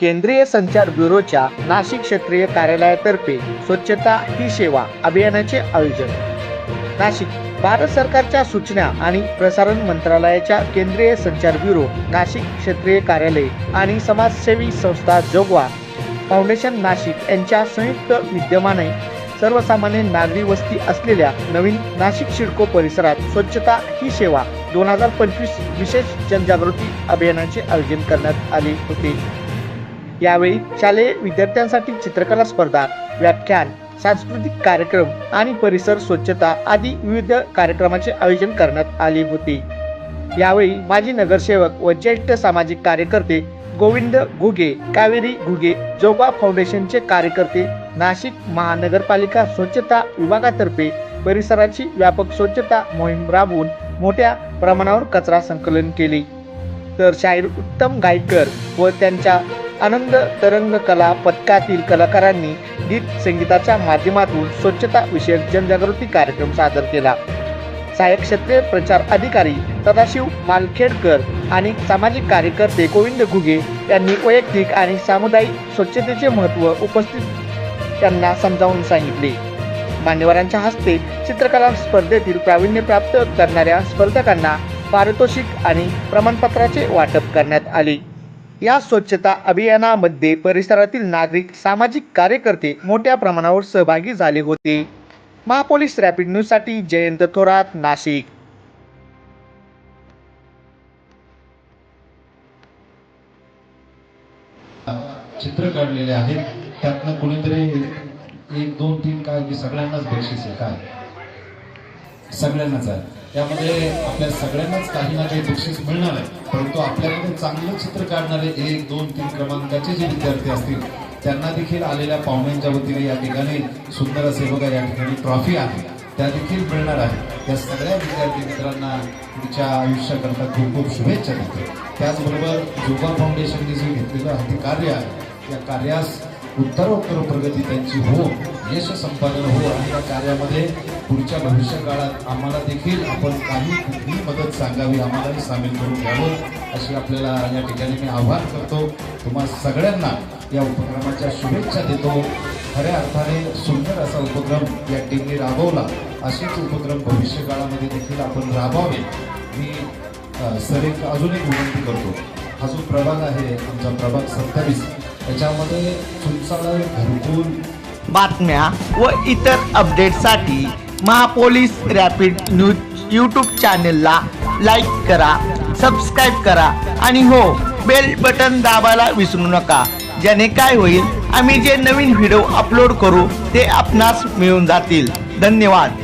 केंद्रीय संचार ब्युरोच्या नाशिक क्षेत्रीय कार्यालयातर्फे स्वच्छता ही सेवा अभियानाचे आयोजन। नाशिक भारत सरकारच्या सूचना आणि प्रसारण मंत्रालयाच्या केंद्रीय संचार ब्युरो, नाशिक क्षेत्रीय कार्यालय आणि समाजसेवी संस्था जोगवा फाउंडेशन नाशिक यांच्या संयुक्त विद्यमाने सर्वसामान्य नागरी वस्ती असलेल्या नवीन नाशिक सिडको परिसरात स्वच्छता ही सेवा 2025 विशेष जनजागृती अभियानाचे आयोजन करण्यात आले होते। यावेळी शालेय विद्यार्थ्यांसाठी चित्रकला स्पर्धा, व्याख्यान, सांस्कृतिक कार्यक्रम आणि परिसर स्वच्छता आदी विविध कार्यक्रमाचे आयोजन करण्यात आले होते। यावेळी माजी नगरसेवक व ज्येष्ठ सामाजिक कार्यकर्ते गोविंद घुगे, कावेरी घुगे, जोगवा फाउंडेशनचे कार्यकर्ते, नाशिक महानगरपालिका स्वच्छता विभागातर्फे परिसराची व्यापक स्वच्छता मोहीम राबवून मोठ्या प्रमाणावर कचरा संकलन केले। तर शाहीर उत्तम गायकर व त्यांच्या आनंद तरंग कला पथकातील कलाकारांनी गीत संगीताच्या माध्यमातून स्वच्छता विषयक जनजागृती कार्यक्रम सादर केला। सहाय्यक क्षेत्रीय प्रचार अधिकारी सदाशिव मालखेडकर आणि सामाजिक कार्यकर्ते गोविंद घुगे यांनी वैयक्तिक आणि सामुदायिक स्वच्छतेचे महत्त्व उपस्थित त्यांना समजावून सांगितले। मान्यवरांच्या हस्ते चित्रकला स्पर्धेतील प्रावीण्य प्राप्त करणाऱ्या स्पर्धकांना पारितोषिक आणि प्रमाणपत्राचे वाटप करण्यात आले। या स्वच्छता अभियानामध्ये परिसरातील नागरिक, सामाजिक कार्यकर्ते मोठ्या प्रमाणावर सहभागी झाले होते। महापोलीस रॅपिड न्यूज साठी जयंत थोरात, नाशिक। चित्र काढलेले आहेत, त्यातनं कुणीतरी 1 2 3 काय की सगळ्यांनाच बक्षीस आहे, काय सगळ्यांनाच आहे। त्यामध्ये आपल्या सगळ्यांनाच काही ना काही बक्षीस मिळणार आहे, परंतु आपल्यामध्ये चांगलं चित्र काढणारे 1 2 3 क्रमांकाचे जे विद्यार्थी असतील त्यांना देखील आलेल्या पाहुण्यांच्या वतीने या ठिकाणी सुंदर असे बघा या ठिकाणी ट्रॉफी आहे, त्या देखील मिळणार आहे। त्या सगळ्या विद्यार्थी मित्रांना पुढच्या आयुष्याकरता खूप खूप शुभेच्छा देतो। त्याचबरोबर जोगवा फाउंडेशनने जे घेतलेलं हाती कार्य आहे, या कार्यास उत्तरोत्तर प्रगती त्यांची हो, यश संपादन हो आणि या कार्यामध्ये पुढच्या भविष्य काळात आम्हाला देखील आपण काही कुठलीही मदत सांगावी, आम्हालाही सामील करून घ्यावं अशी आपल्याला या ठिकाणी मी आवाहन करतो। तुम्हा सगळ्यांना या उपक्रमाच्या शुभेच्छा देतो। खऱ्या अर्थाने सुंदर असा उपक्रम या टीमने राबवला, असेच उपक्रम भविष्य काळामध्ये देखील आपण राबवावे मी अजून एक विनंती करतो। हा जो प्रभाग आहे आमचा प्रभाग 27, त्याच्यामध्ये चुनसाळा घरकुल बातम्या व इतर अपडेटसाठी महापोलीस रॅपिड न्यूज यूट्यूब चॅनलला लाईक करा, सबस्क्राईब करा आणि हो, बेल बटन दाबायला विसरू नका, ज्याने काय होईल आम्ही जे नवीन व्हिडिओ अपलोड करू ते आपणास मिळून जातील। धन्यवाद।